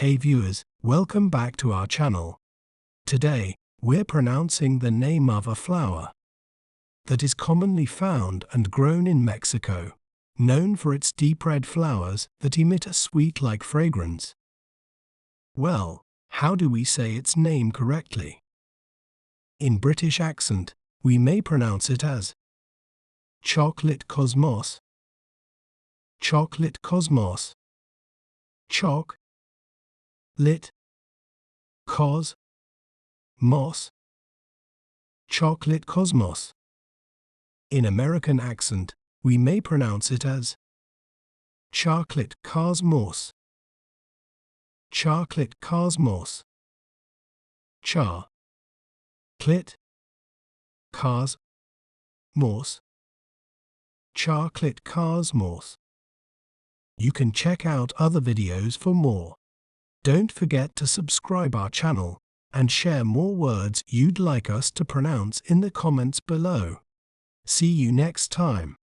Hey viewers, welcome back to our channel. Today, we're pronouncing the name of a flower that is commonly found and grown in Mexico, known for its deep red flowers that emit a sweet-like fragrance. Well, how do we say its name correctly? In British accent, we may pronounce it as chocolate cosmos, chocolate cosmos, choc, lit, cos, moss, chocolate cosmos. In American accent, we may pronounce it as chocolate cosmos, chocolate cosmos, char, clit, cos, mos, chocolate cosmos. You can check out other videos for more. Don't forget to subscribe our channel and share more words you'd like us to pronounce in the comments below. See you next time.